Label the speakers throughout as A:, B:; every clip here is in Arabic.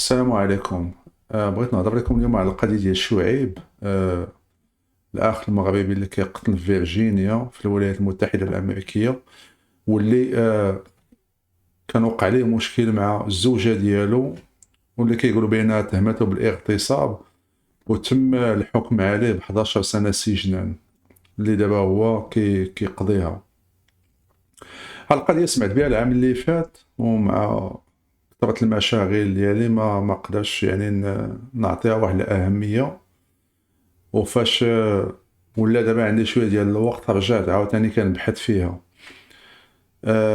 A: السلام عليكم. بغيت نهضر لكم اليوم على القضية ديال شعيب، الأخ المغربي اللي كيقتل في فيرجينيا في الولايات المتحدة الأمريكية، واللي كان وقع ليه مشكل مع الزوجة ديالو، واللي كيقولوا بأنها تهمته بالاغتصاب، وتم الحكم عليه ب 11 سنة سجنا، اللي دابا هو كيقضيها. هاد القضية سمعت بها العام اللي فات، ومع كثرة المشاغل ديالي ما قدرتش يعني نعطيها واحد الأهمية. وفاش ولا دابا عندي شويه ديال الوقت، رجعت عاوتاني كنبحث فيها.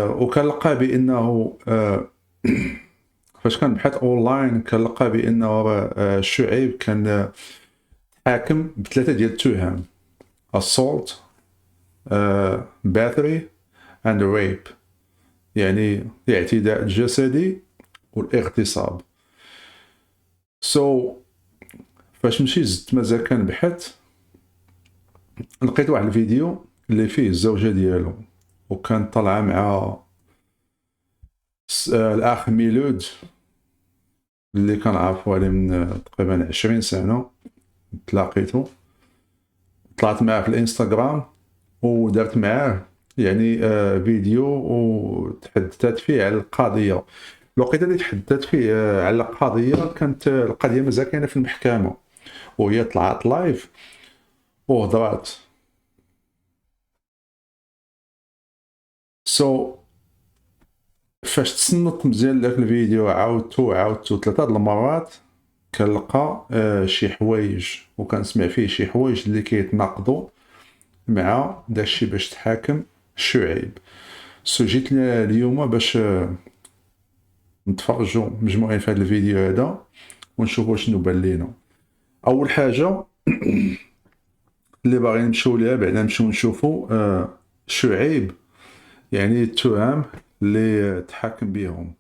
A: وكنلقى بانه فاش كنبحث اونلاين كنلقى بانه شعيب كان حاكم بثلاثه ديال التهم: assault, battery and rape، يعني الاعتداء الجسدي والاغتصاب. سو فاش مشيت زدت مازال كنبحث، لقيت واحد الفيديو اللي فيه الزوجه ديالو، وكانت طالعه مع الاخ ميلود، اللي كنعرفو عليه من تقريبا 20 سنه. تلاقيتو، طلعت معاه في الانستغرام، ودرت معاه يعني فيديو، وتحدثت فيه على القضيه. الوقيته اللي تحدثت فيه على القضيه، كانت القضيه مازال كاينه في المحكمه، وهي طلعت لايف وهضرات. سو فاش تصنت مزيان داك الفيديو، عاودتو ثلاثه د المرات، كنلقى شي حوايج، وكنسمع فيه شي حوايج اللي كيتناقضوا مع داكشي باش تحاكم شعيب. سو جيت اليوم باش نتفرجوا مجموعين في هذا الفيديو هذا، ونشوفوا شنو بان لينا. اول حاجه اللي باغي نمشيو ليها بعدا، نمشيو نشوفوا شعيب، يعني التهم اللي تحاكم بهم.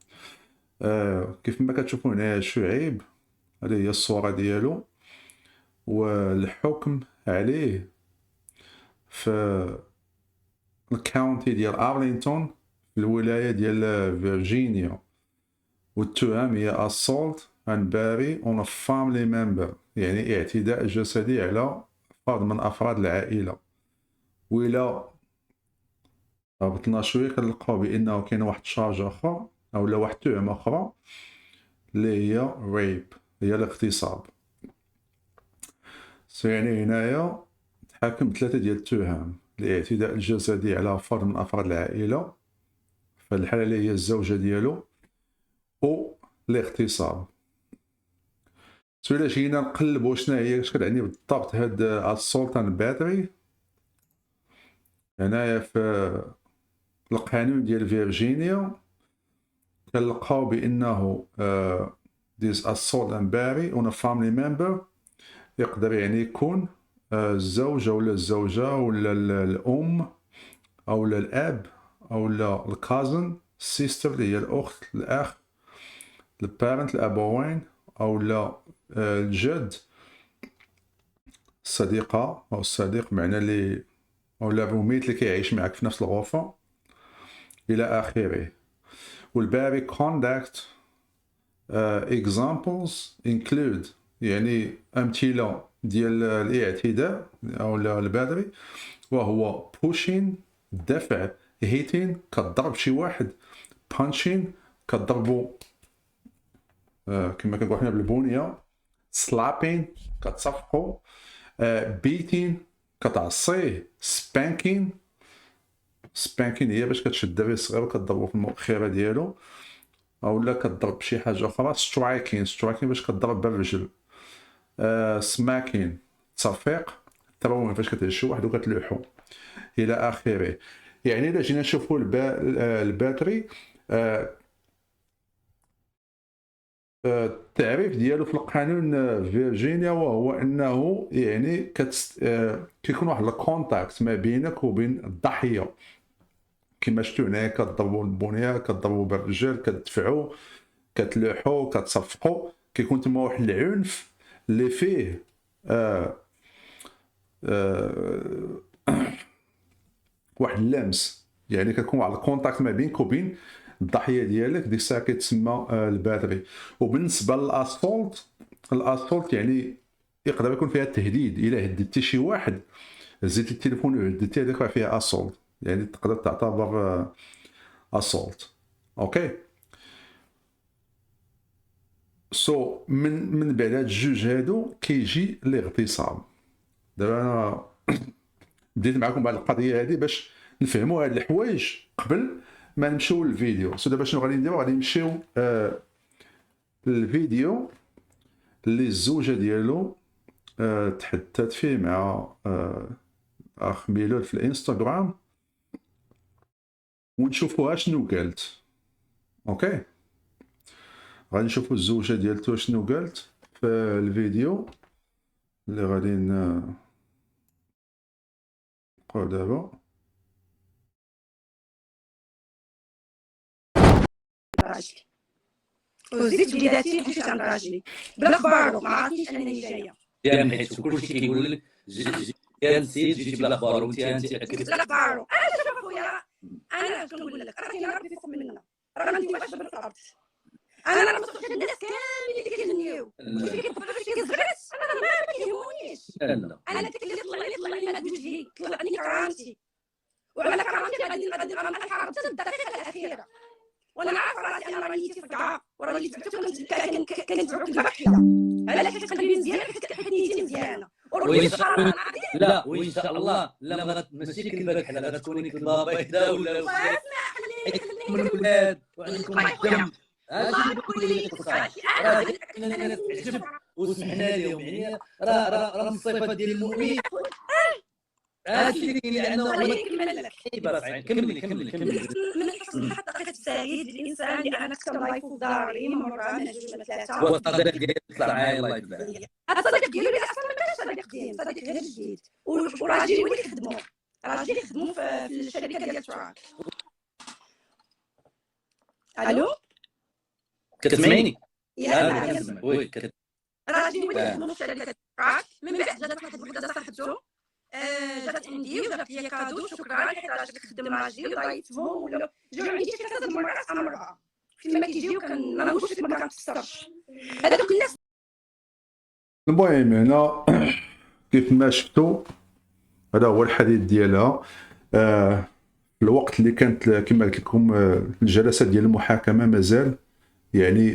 A: كيف ما كتشوفوا هنا شعيب، هذه هي الصوره ديالو، والحكم عليه في الكاونتي ديال ارلينتون في الولايه ديال فيرجينيا. والتهم هي assault and battery on a family member، يعني اعتداء جسدي على فرد من افراد العائله. وإلا هبطنا شويه كنلقاو بانه كاين واحد شارج اخر، او لا واحد تهم اخرى، اللي هي ريب، هي الاغتصاب. يعني هنايا تحاكم بثلاثه ديال التهم: الاعتداء الجسدي على فرد من افراد العائله، في الحاله اللي هي الزوجه ديالو، و الاغتصاب. سؤال جينا نقلبوا شنو هي، اش كتعني بالضبط هاد السلطان باتري. هنايا في القانون ديال فيرجينيا كنلقاو بانه this assault and battery on a family member يقدر يعني يكون الزوج ولا الزوجه ولا الام او الاب او الكازن سيستر، اللي هي الاخت، الاخ، البارنت، الابوين، او الجد، الصديقه او الصديق، معنا اللي او الروميت اللي كيعيش معك في نفس الغرفه، الى اخره. والباري conduct examples include، يعني امثله ديال الاعتداء او البادري، وهو pushing، دفع، hitting، كضرب شي واحد، punching، كضربو كما كنقول حنا بالبونيه، slapping، كتصفقو، beating، كتعصيه، spanking هي باش كتشد الدري الصغير وكتضربو في المؤخره ديالو، او لا كضرب شي حاجه اخرى. سترايكين باش كضرب بالرجل. سماكين تصفيق، تروين فاش كتهز شي واحد وكتلوحو، الى اخره. يعني الا جينا نشوفوا الباتري، التعريف ديالو في القانون فيرجينيا، وهو انه يعني كيكون واحد الكونتاكت ما بينك وبين الضحيه. كما شفتوا هنايا كضربوا البنيه، كضربوا بالرجل، كتدفعوا، كتلوحوا، كتصفقوا، كيكون تما واحد العنف اللي فيه واحد اللمس. يعني كتكون واحد الكونتاكت ما بينك وبين الضحيه ديالك ديك الساعه كيتسمى الباتري. وبالنسبه للاسولت، الاسولت يعني يقدر يكون فيها تهديد. الا هددتي شي واحد، هزيتي التليفون وهددتي، هذاك راه فيها اسولت، يعني تقدر تعتبر اسولت. اوكي. من بعد هاد الجوج هادو كيجي الاغتصاب. دابا انا بديت معكم بهاد القضيه هادي باش نفهموا هاد الحوايج قبل ما نمشيو للفيديو. دابا شنو غادي نديرو؟ غادي نمشيو للفيديو اللي الزوجه ديالو تحدثت فيه مع اخ ميلود في الانستغرام، ونشوفوها شنو قالت. اوكي، غادي نشوفوا الزوجه ديالته شنو قالت في الفيديو اللي غادي نقول دابا.
B: راجلي وزيت وليداتي مشيت عند راجلي بلا خبارو، ما عرفتنيش انني جايه
C: ديال حيت كلشي كيقول لك ديال السيد جيتي بلا خبار وانت
B: قلت لها خبارو. انا شوف اخويا، انا كنقول لك راه كاين ربي فوق مننا، راه ما نديروش في الارض. انا راه مسؤول الناس كاملين اللي كيغنيو اللي كيطبلوا شي كيزغرس، انا ما كيهمونيش.
C: لا
B: انا داك اللي طلع لي ما وجهي، طلعني كرامتي، وعلى كرامتي غادي نحارب حتى الدقيقه الاخيره. وانا عارفه راسي انا راني تفقعه وراني تعبت كنتبعك البحثه. علاش حيت قلبي مزيان، حيت نيتي مزيانه وربي سبحانه
C: لا وان شاء الله لا ماشي كلمه كحله، غتكوني كلمه بيضاء ولا من الولاد وعندكم الدم. اجي نقول لك انا تعجب وسمحنا لهم، يعني راه من الصفات ديال المؤمن. لانه كملي
B: من حسن حقيقة السعيد الانسان اللي انا كنت الله يفوق داري مره من جوج من ثلاثه.
C: هو الصديق ديالي طلع معايا الله يتبع.
B: الصديق ديالي اللي اصلا ما كانش صديق قديم، صديق غير جديد، وراجلي هو اللي خدمو. راجلي خدمو في الشركه ديال تراك. الو
C: كتسمعيني؟
B: وي راجلي هو اللي خدمو في شركه تراك. من بعد جات واحد الوحده صاحبته جات عندي وجابت لي كادو، شكرا حيت راجلك خدم راجلي وضايفهم ولا جاو عندي شي 3 المرات امرها فين ما كيجيو ما نقولش ما كنفسرش هذوك الناس.
A: المهم هنا كيف ما شفتوا هذا هو الحديث ديالها. الوقت اللي كانت كما قلت لكم الجلسات ديال المحاكمه مازال يعني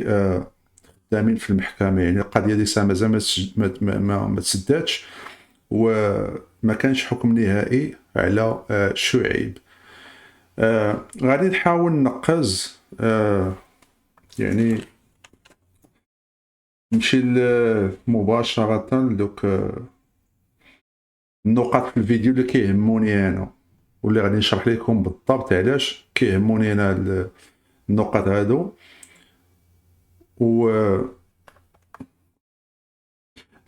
A: خدامين في المحكمه، يعني القضيه دي مازال ما تسداتش وما كانش حكم نهائي على شعيب. غادي نحاول نقز يعني نمشي مباشره لدوك النقاط في الفيديو اللي كيهموني انا، واللي غادي نشرح لكم بالضبط علاش كيهموني انا النقاط هادو. و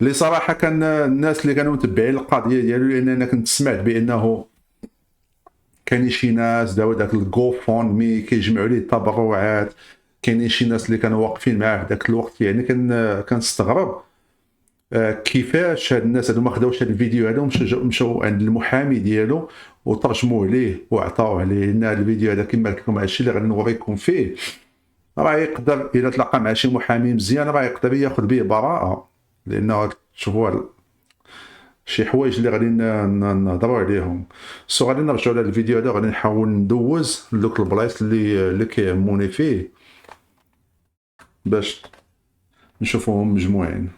A: اللي صراحه كان الناس اللي كانوا متبعين القضيه ديالو، لان انا كنت سمعت بانه كاين شي ناس داو داك الجوفون مي كيجمعوا ليه التبرعات، كاينين شي ناس اللي كانوا واقفين معاه في داك الوقت. يعني كنستغرب كيفاش هاد الناس هادو ما خداوش هاد الفيديو هذا ومشاو عند المحامي ديالو وترجموه ليه وعطاوه عليه. لان هاد الفيديو هذا كما قلت لكم هادشي اللي غادي نوريكم فيه راه يقدر الا تلاقى مع شي محامي مزيان راه يقدر ياخذ به براءه، لانه تشوفوا شي حوايج اللي غادي نهضروا عليهم. غادي نرجعوا لهاد الفيديو هذا، غادي نحاول ندوز لدوك البلايص اللي كيهموني فيه باش نشوفوهم مجموعين.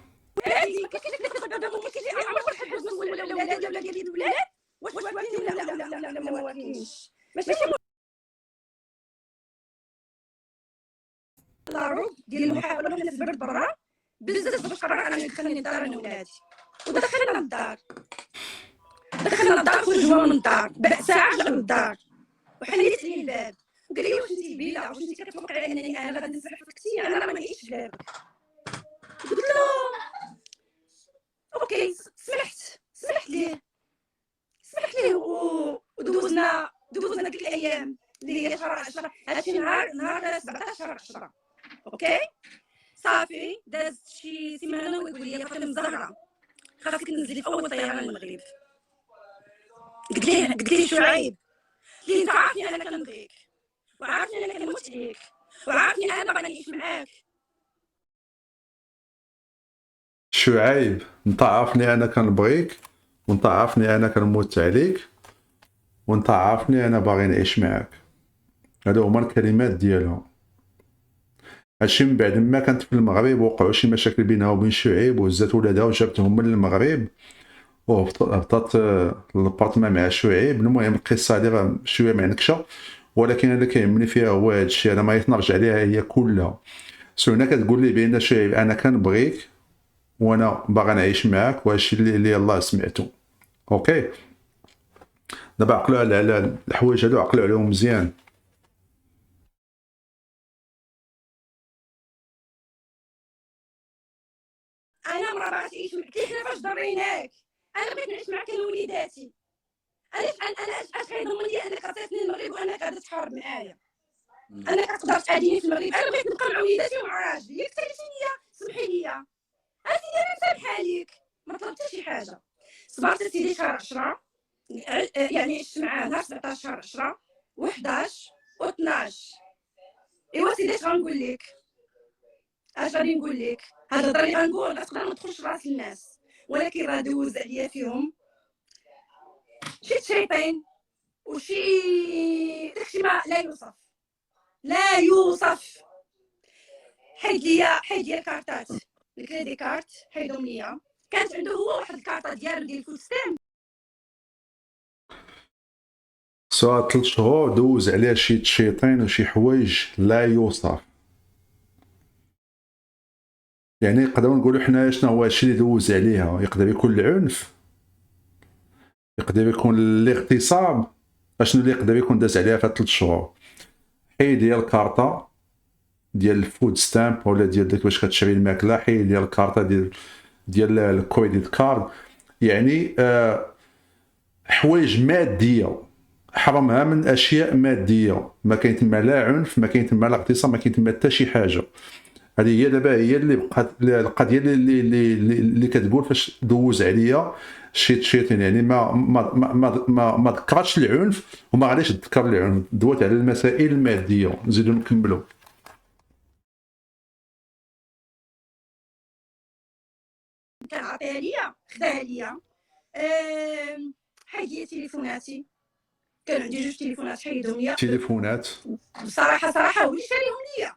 B: العروض ديال المحاوله ولا في البرد برا بزاف باش قرر انا يدخلني للدار انا ولادي، ودخلنا للدار خرجوا من الدار بعد ساعه رجعوا للدار وحليت لي الباب وقال لي واش انت بيلا واش انت كتوقعي انني انا غادي نسبح في الكتي؟ انا راه ما نعيش في بابك. قلت له اوكي سمحت ليه ودوزنا ديك الايام اللي هي شهر 10. هادشي نهار 17/10. اوكي صافي دازت شي سيمانه ويقول لي فاطمه الزهراء خاصك تنزلي في اول طياره للمغرب. قلت ليه شعيب اللي انت عارفني انا كنبغيك وعارفني انا كنموت عليك، وعارفني انا باغا نعيش معاك.
A: شعيب، انت عارفني انا كنبغيك، وانت عارفني انا كنموت عليك، وانت عارفني انا باغي نعيش معاك. هادو هما الكلمات ديالهم. هادشي من بعد ما كانت في المغرب وقعوا شي مشاكل بينها وبين شعيب، وهزات ولادها وجابتهم من المغرب وهبطت للبارتمان مع شعيب. المهم القصه هادي راه شويه معنكشه، ولكن انا كيهمني فيها هو هادشي. انا ما نرجع عليها هي كلها. سونا كتقول لي بان شعيب انا كنبغيك وانا باغي نعيش معاك، وهادشي اللي يلاه سمعتو. اوكي، دابا عقلوا على الحوايج هادو، عقلوا عليهم مزيان.
B: انا مرا باغا تعيش معاك، قلت لك فاش ضريناك. انا بغيت نعيش معاك انا وليداتي. انا اش غيضمن لي انك عطيتني المغرب وانك غادي تحارب معايا، انك تقدر تعاديني في المغرب. انا بغيت نبقى مع وليداتي ومع راجلي. ياك ساليتيني سمحي لي اسيدي، انا مسامحه ليك، ما طلبت شي حاجه. صبرت سيدي شهر 10، يعني عشت معاه نهار 17 شهر 10 و11 و12. ايوا سيدي اش غنقول لك، اش غادي نقول لك؟ هاد الهضره اللي غنقول غتقدر ما تدخلش راس الناس، ولكن راه دوز عليا فيهم شي شيطان وشي داكشي ما لا يوصف، لا يوصف. حيد لي الكارتات، الكريدي كارت حيدهم ليا. كانت عنده هو واحد الكارطه ديالو ديال الفوستان.
A: سواء 3 شهور دوز عليها شي شيطان وشي حوايج لا يوصف. يعني نقدروا نقولوا حنا شنو هو الشيء اللي دوز عليها. يقدر يكون العنف، يقدر يكون الاغتصاب. اشنو اللي يقدر يكون داز عليها في 3 شهور؟ حيد ديال الكارطه ديال الفود ستامب ولا ديال داك باش كتشري الماكله، حيد ديال الكارطه ديال الكريديت كارد. يعني حوايج ماديه، حرمها من اشياء ماديه. ما كاين تما لا عنف، ما كاين تما لا اغتصاب، ما كاين تما حتى شي حاجه. هذه هي دابا هي اللي بقات القضيه اللي كتقول فاش دوز عليا شي شيطان. يعني ما ذكرتش العنف وما غاديش تذكر العنف، دوات على المسائل الماديه. نزيدو نكملوا.
B: كان عطيها ليا، خداها ليا. حيد لي تليفوناتي، كان عندي 2 تليفونات حيدهم ليا.
A: تليفونات
B: صراحه هو اللي شاريهم ليا.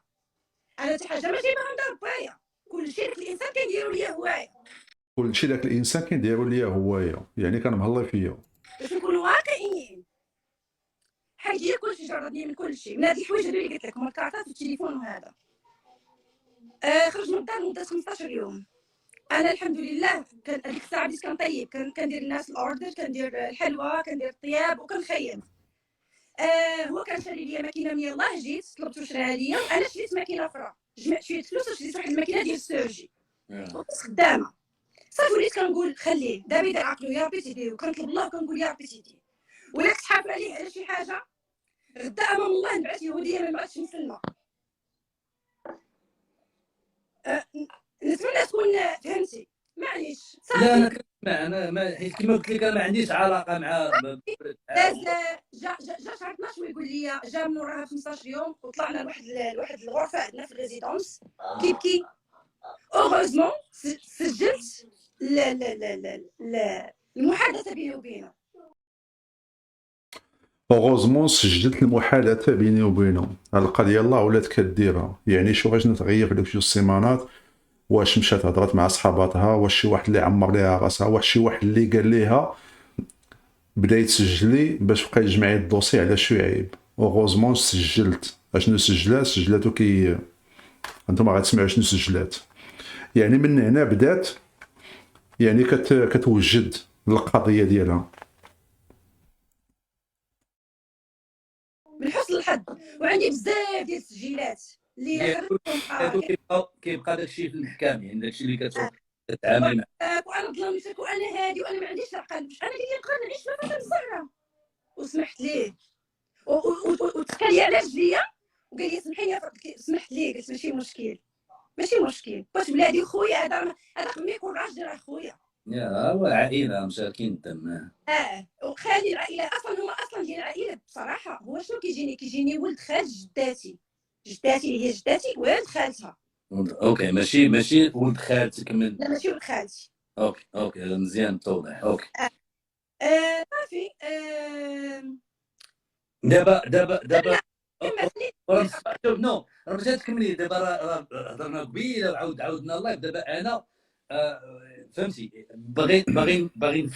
B: انا حتى حاجه ما جايبها من دار بايا، كلشي داك الانسان كيديرو ليا هوايا.
A: كلشي داك الانسان كيديرو ليا هوايا، يعني كان مهلا فيا.
B: باش نكونوا واقعيين، حيد لي كلشي، جردني من كلشي، من هاد الحوايج هادو اللي قلت لك، هما الكارطات والتليفون وهذا. خرج من الدار مده 15 يوم. انا الحمد لله كان هذيك الساعه بديت كنطيب، كندير الناس الاوردر، كندير الحلوى، كندير الطياب وكنخيم. هو كان شاري لي ماكينه من يلاه، جيت طلبت شراها ليا، وانا شريت ماكينه اخرى. جمعت شويه فلوس وشريت واحد الماكينه ديال السيرجي وكنت خدامه. صافي وليت كنقول خليه دابا يدير عقلو، يا ربي تيدير، وكنطلب الله وكنقول يا ربي تيدير. ولا كنت حافره عليه على شي حاجه، غدا امام الله نبعث يهوديه ما نبعثش مسلمه. نتمنى تكون فهمتي. معليش صافي.
C: لا انا كنسمع، انا ما حيت كما قلت لك انا ما عنديش علاقه مع
B: داز جا شهر 12 ويقول لي، جا من وراها 15 يوم وطلعنا لواحد الغرفه عندنا في الريزيدونس كيبكي. اوغوزمون سجلت المحادثه بيني وبينه.
A: اوغوزمون سجلت المحادثه بيني وبينه. القضيه يلاه ولات كديرها. يعني شو غاش نتغير في دوك جوج سيمانات؟ واش مشات هضرات مع صحاباتها؟ واش شي واحد اللي عمر ليها راسها؟ واش شي واحد اللي قال ليها بدا يتسجل لي باش بقى يجمع لي الدوسي على شعيب؟ اوغوزمون سجلت. اشنو سجلاتو كي انتم غتسمعوا شنو سجلات. يعني من هنا بدات يعني كتوجد القضيه ديالها.
B: من حسن الحظ وعندي بزاف ديال التسجيلات اللي
C: كيبقى داكشي في المحكمه، يعني داكشي اللي كتعامل معاه.
B: وانا ظلمتك وانا هادي وانا ما عنديش العقل. باش انا قال لي نبقى نعيش مع فاطمه الزهراء وسمحت ليه وتكال لي على رجليا وقال لي سمحي لي، سمحت ليه. قلت ماشي مشكل، ماشي مشكل، باش بلادي خويا. هذا خمي يكون راجل راه خويا.
C: يا هو عائله مشاركين الدم.
B: وخالي العائله اصلا هما اصلا ديال العائله بصراحه. هو شنو كيجيني ولد خال جداتي اللي هي جداتي ولد خالتها.
C: اوكي، ماشي ولد خالتك من.
B: لا ماشي ولد خالتي.
C: اوكي مزيان توضح. اوكي
B: صافي.
C: دابا
B: كما
C: نو راه باش تكملي دابا، راه هضرنا قبيله وعاود عاودنا اللايف. دابا انا فهمتي، باغي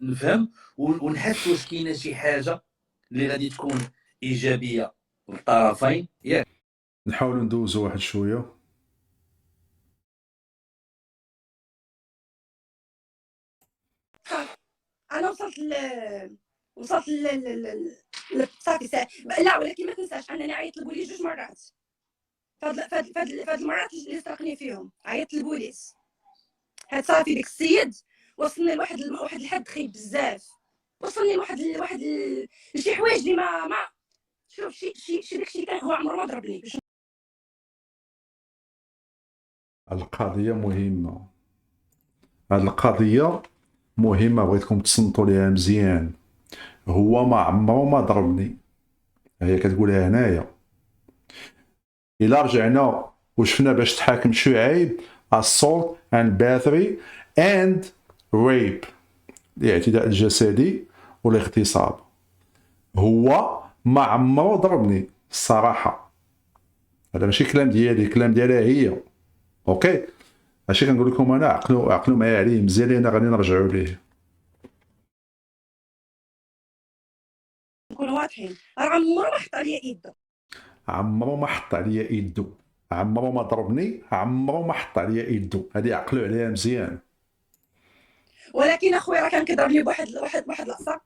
C: نفهم ونحس واش كاينه شي حاجه اللي غادي تكون ايجابيه للطرفين، ياك؟
A: نحاولوا ندوزوا واحد شويه.
B: انا وصلت صافي لا، ولكن ما تنساش انني عيطت للبوليس 2 مرات. فهاد المرات اللي سرقني فيهم عيطت للبوليس. هاد صافي ديك السيد وصلني لواحد الحد خايب بزاف. وصلني لواحد شي حوايج اللي ما شوف شي داكشي كان هو عمره ما ضربني.
A: القضيه مهمه، هاد القضيه مهمه، بغيتكم تصنتوا ليها مزيان. هو ما عمره ما ضربني، هي كتقولها هنايا. الا رجعنا وشفنا باش تحاكم شعيب assault and battery and rape، الاعتداء الجسدي والاغتصاب، هو ما عمره ضربني الصراحه. هذا ماشي كلام ديالي، كلام ديالها هي. اوكي، ماشي كنقول لكم انا عقلوا معايا عليه مزيان، لان غادي نرجعوا ليه.
B: نكونوا واضحين، راه عمره ما حط عليا يده.
A: عمره ما حط عليا يدو، عمره ما ضربني، عمره ما حط عليا يدو، هذه عقلوا عليها مزيان.
B: ولكن اخويا راه كان كيضربني بواحد العصا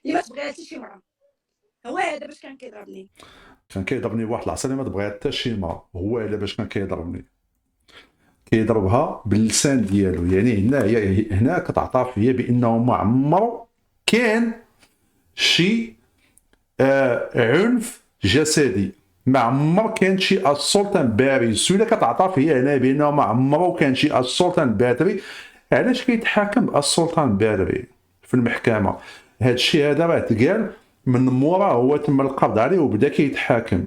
B: اللي ما تبغيها حتى شي مرة. هو هذا باش كان كيضربني.
A: كان كيضربني بواحد العصا اللي ما تبغيها حتى شي مرة. هو هذا باش كان كيضربني، كيضربها باللسان ديالو. يعني هنا كتعترف هي بانه ما عمره كان شي عنف جسدي، ما عمر كان شي اسولتان باري. السؤال كتعترف هي هنا بانه ما عمره كان شي اسولتان باري. علاش كيتحاكم السلطان باري في المحكمه؟ هذا الشيء هذا راه تقال من مورا هو تم القبض عليه وبدا كيتحاكم.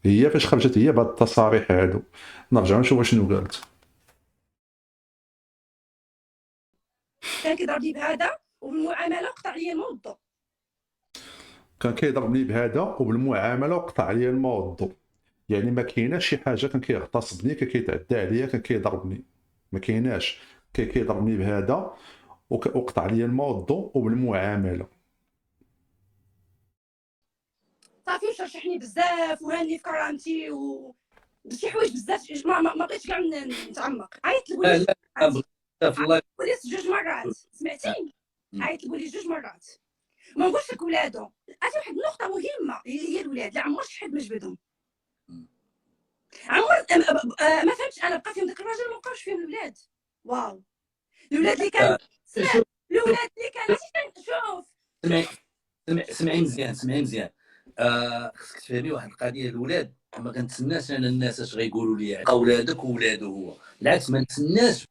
A: هي فاش خرجت هي بهاد التصاريح هادو. نرجعوا نشوفوا شنو قالت.
B: كان كيضربني بهذا وبالمعامله قطع لي الموظف.
A: كان كيضربني بهذا وبالمعامله وقطع لي الموظف. يعني ما كايناش شي حاجه كان كيغتصبني، كان كيتعدى عليا، كان كيضربني. ما كايناش. كيضربني بهذا وقطع لي الموظف وبالمعامله.
B: صافي وشرشحني بزاف وهاني في كرامتي شي حوايج بزاف. ما بغيتش كاع نتعمق. عيطت للبوليس.
C: في الله.
B: البوليس 2 مرات، سمعتي؟ عيطت للبوليس 2 مرات. ما نقولش لك ولادو، عرفتي واحد النقطه مهمه اللي هي الولاد. لا عمر شي حد ما جبدهم. عمر ما فهمتش انا. بقى فيهم داك الراجل ما بقاوش فيهم الولاد. واو الولاد اللي كان الولاد اللي كان شوف.
C: سمعي مزيان. خصك تفهمي واحد القضيه. الولاد ما كنتسناش انا الناس اش غيقولوا لي اولادك وولادو. هو بالعكس ما نتسناش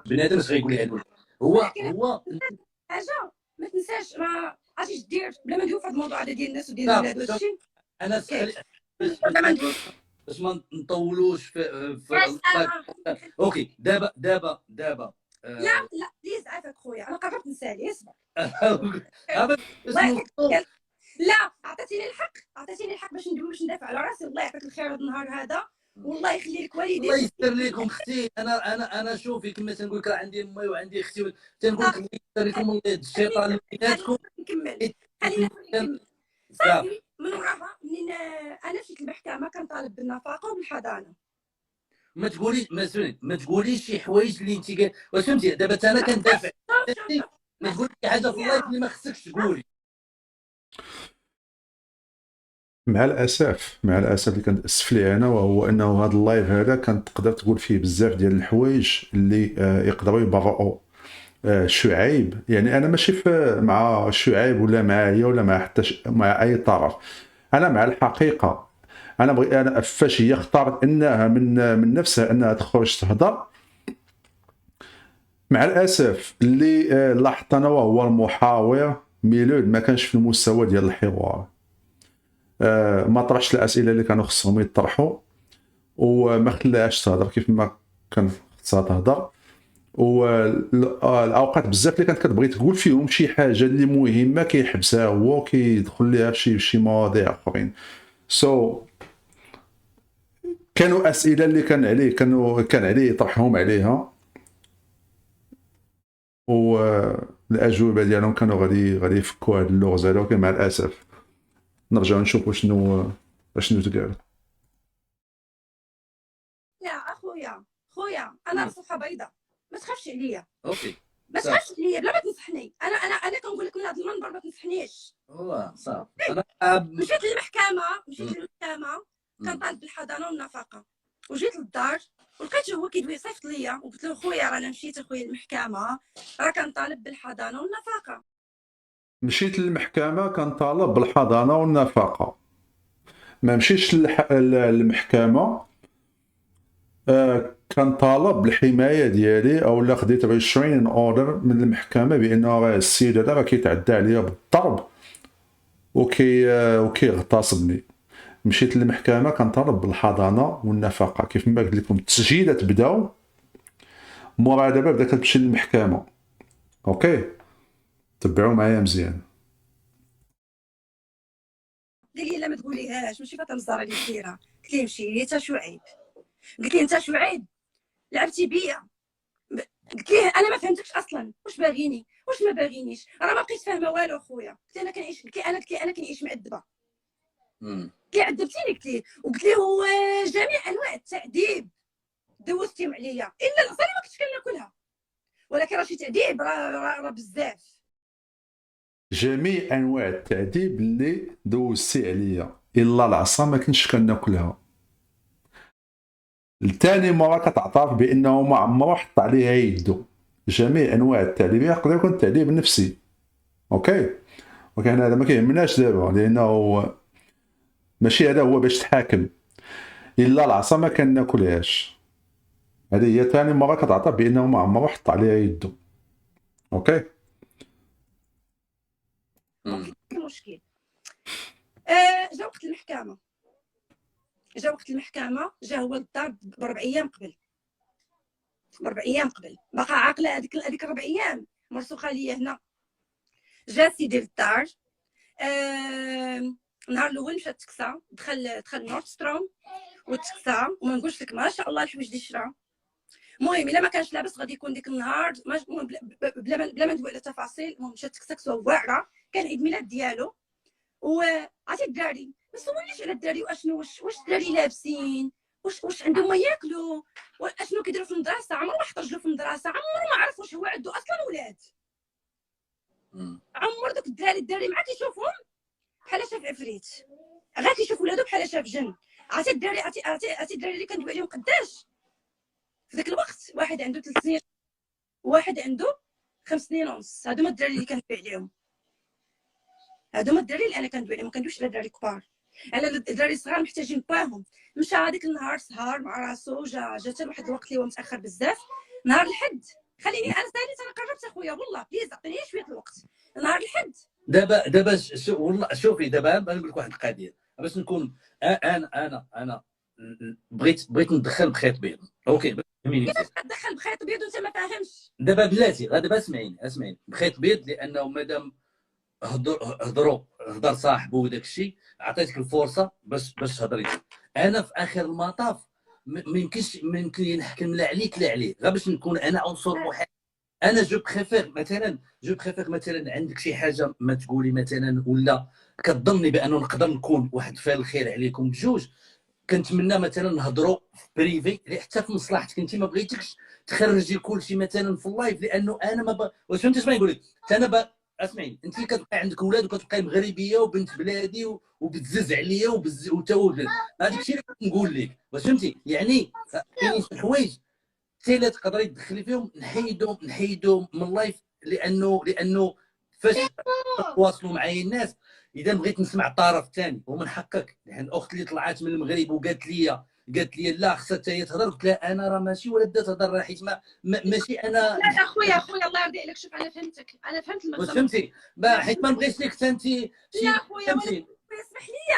C: بنادم اش غيقول لي هو
B: حاجه ما تنساش. ما عرفتيش دير بلا ما ندوي في هذا الموضوع هذا ديال الناس وديال الولاد وهادشي.
C: انا باش ما نطولوش في اوكي. دابا
B: لا بليز عافاك خويا، انا قربت نسالي. اصبر. لا عطيتيني الحق باش ندوي، باش ندافع على راسي. الله يعطيك الخير هذا النهار هذا، والله يخلي لك والديك.
C: الله يستر لكم اختي. انا شوفي كما تنقول لك راه عندي امي وعندي اختي، تنقول لك الله يستر لكم الله يهد الشيطان اللي بيناتكم.
B: نكمل. خلينا نكمل. صافي من وراها منين انا مشيت للمحكمه كنطالب بالنفقه وبالحضانه.
C: ما تقوليش شي حوايج اللي انت واش فهمتي. دابا انا كندافع، ما تقولي شي حاجه في اللايف اللي ما خصكش تقولي.
A: مع الاسف اللي كنتاسف ليه انا، وهو انه هذا اللايف هذا كانت تقدر تقول فيه بزاف ديال الحوايج اللي يقدروا يبرئوا شعيب. يعني انا ماشي مع شعيب ولا معايا ولا مع حتى مع اي طرف. انا مع الحقيقه. انا فاش هي اختارت انها من نفسها انها تخرج تهضر، مع الاسف اللي لاحظت انا وهو المحاور ميلود ما كانش في المستوى ديال الحوار. ما طرحش الاسئله اللي كانوا خصهم يطرحوا وما خلاهاش تهضر كيف ما كان خصها تهضر. والاوقات بزاف اللي كانت كتبغي تقول فيهم شي حاجه اللي مهمه كيحبسها هو كيدخل ليها في شي مواضيع اخرين. سو كانوا اسئله اللي كان عليه يطرحهم عليها، والاجوبه ديالهم كانوا غادي يفكوا هذا اللغز هذا، ولكن مع الاسف نرجعوا نشوفوا شنو تقال.
B: يا اخويا انا رصفه بيضاء، ما تخافش عليا،
C: اوكي
B: ما تخافش عليا بلا ما تنصحني. انا كنقول لك من هذا المنبر ما تنصحنيش.
C: والله صافي.
B: مشيت للمحكمه كنطالب بالحضانه والنفقه، وجيت للدار ولقيته هو كيدوي يصيفط ليا، وقلت له خويا راه انا مشيت اخويا للمحكمه راه كنطالب بالحضانه والنفقه.
A: مشيت للمحكمه كنطالب بالحضانه والنفقه، ما مشيتش للمحكمه كنطالب بالحمايه ديالي، او لا خديت ريسترين اوردر من المحكمه بانه راه السيد هذا راه كيتعدى عليا بالضرب وكيغتصبني. مشيت للمحكمه كنطالب بالحضانه والنفقه. كيف ما قلت لكم التسجيلات بداو، مورا دابا بدا كتمشي للمحكمه. اوكي تبعوا معايا مزيان.
B: قال لي لا ما تقوليهاش، ماشي فاطمه الزهراء اللي دايره. قلت ليه مشي انت شعيب؟ قلت لي انت شعيب لعبتي بيا. قلت ليه انا ما فهمتكش اصلا، واش باغيني واش ما باغينيش، راه ما بقيت فاهمه والو اخويا. قلت انا كنعيش، قلت لي انا كنعيش معذبه. قلت لي عذبتيني، قلت ليه، وقلت ليه هو جميع انواع التعذيب دوزتيهم عليا الا العصا ما كنتش كناكلها، ولكن راه شي تعذيب راه بزاف.
A: جميع انواع التعذيب اللي دوزتي عليا الا العصا ما كنتش كناكلها. الثاني مره كتعترف بانه ما عمره حط عليها يدو. جميع انواع التعذيب يقدر يكون تعذيب نفسي. اوكي ولكن هذا ما كيهمناش دابا، لانه ماشي هذا هو باش تحاكم. الا العصا ما كناكلهاش، هذه هي ثاني مره كتعترف بانه ما عمره حط عليها يدو. اوكي
B: المشكل جا وقت المحكمه، جا هو للدار ب4 ايام قبل، باقا عاقله هذيك 4 ايام مرسوخه ليا هنا. جا سيدي للدار، النهار الاول مشى تكسى، دخل نورثستروم وتكسى، وما نقولش لك ما شاء الله الحوايج اللي شرا. المهم الا ما كانش لابس غادي يكون ديك النهار بلا ما ندوي على تفاصيل. المهم مشى تكسى واعره، كان عيد ميلاد ديالو، وعرفتي الدراري ما سولنيش على الدراري واش الدراري لابسين، واش عندهم ما ياكلوا، اشنو كيديروا في المدرسه. عمره ما احتاج في المدرسه، عمره ما عرف واش هو عنده اصلا ولاد. عمر دوك الدراري مع كيشوفهم بحال شاف عفريت، غير كيشوف ولادو بحال شاف جن. عرفتي الدراري اللي كندوي عليهم قداش في ذاك الوقت؟ واحد عنده 3 سنين، واحد عنده 5 سنين ونص. هادو هما الدراري اللي كندوي عليهم، هادو هما الدراري اللي انا كندوي عليهم. ما كندويش على الدراري كبار، انا الدراري الصغار محتاجين باهم. مشى هذيك النهار سهر مع راسو، جا حتى لواحد الوقت اللي هو متاخر بزاف. نهار الحد خليني انا ساليت، انا قربت اخويا والله بليز عطيني شويه الوقت. نهار الحد
C: دابا والله شوفي، دابا نقول لك واحد القضيه باش نكون انا بغيت ندخل بخيط بيض. اوكي
B: كيفاش كتدخل بخيط بيض وانت ما فاهمش؟
C: دابا بلاتي دابا اسمعيني بخيط بيض، لانه مادام هضر صاحبه وداك الشيء، عطيتك الفرصه باش تهضري. انا في اخر المطاف ما يمكن نحكم لا عليك لا عليه، غير باش نكون انا عنصر محايد. انا جو بريفير مثلا عندك شي حاجه ما تقولي مثلا، ولا كتظني بانه نقدر نكون واحد فعل الخير عليكم بجوج، كنتمنى مثلا نهضروا في بريفي حتى في مصلحتك انت. ما بغيتكش تخرجي كلشي مثلا في اللايف، لانه انا ما واش فهمتي اش نقول لك؟ انا اسمعي، انت كتبقى عندك اولاد وكتبقاي مغربيه وبنت بلادي وبتزز عليا وتولد. هذاك الشيء اللي كنقول لك، واش فهمتي؟ يعني كاينين شي حوايج حتى الا تقدري تدخلي فيهم نحيدهم من اللايف، لانه فاش تواصلوا معايا الناس، اذا بغيت نسمع الطرف الثاني ومن حقك. يعني الاخت اللي طلعت من المغرب وقالت لي قالت لي لا خصها حتى هي تهضر، قلت لها انا راه ماشي ولات تهضر، راه حيت ماشي انا.
B: لا اخويا الله يرضي عليك، شوف انا فهمتك، انا فهمت المغزى.
C: فهمتي حيت ما بغيتش لك حتى انت شي.
B: لا اخويا
C: فهمتي؟
B: اسمح لي،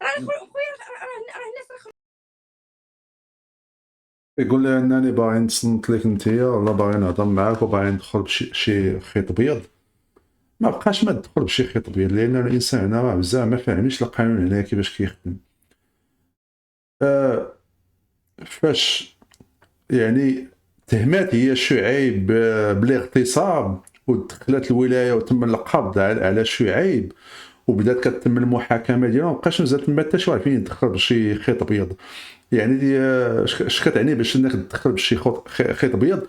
B: راه خويا راه الناس
A: يقول لي انني باغي نتصنت لك نتيا، ولا باغي نهضر معاك وباغي ندخل بشي خيط ابيض. ما بقاش ما تدخل بشي خيط ابيض، لان الانسان هنا راه بزاف ما فاهميش القانون هنا كيفاش كيخدم. فاش يعني تهمات هي شعيب بالاغتصاب، ودخلت الولايه وتم القبض على شعيب، وبدات كتم المحاكمه ديالو، مابقاش مازال تما حتى شي واحد فين يدخل بشي خيط ابيض. يعني اش كتعني باش انك تدخل بشي خيط ابيض؟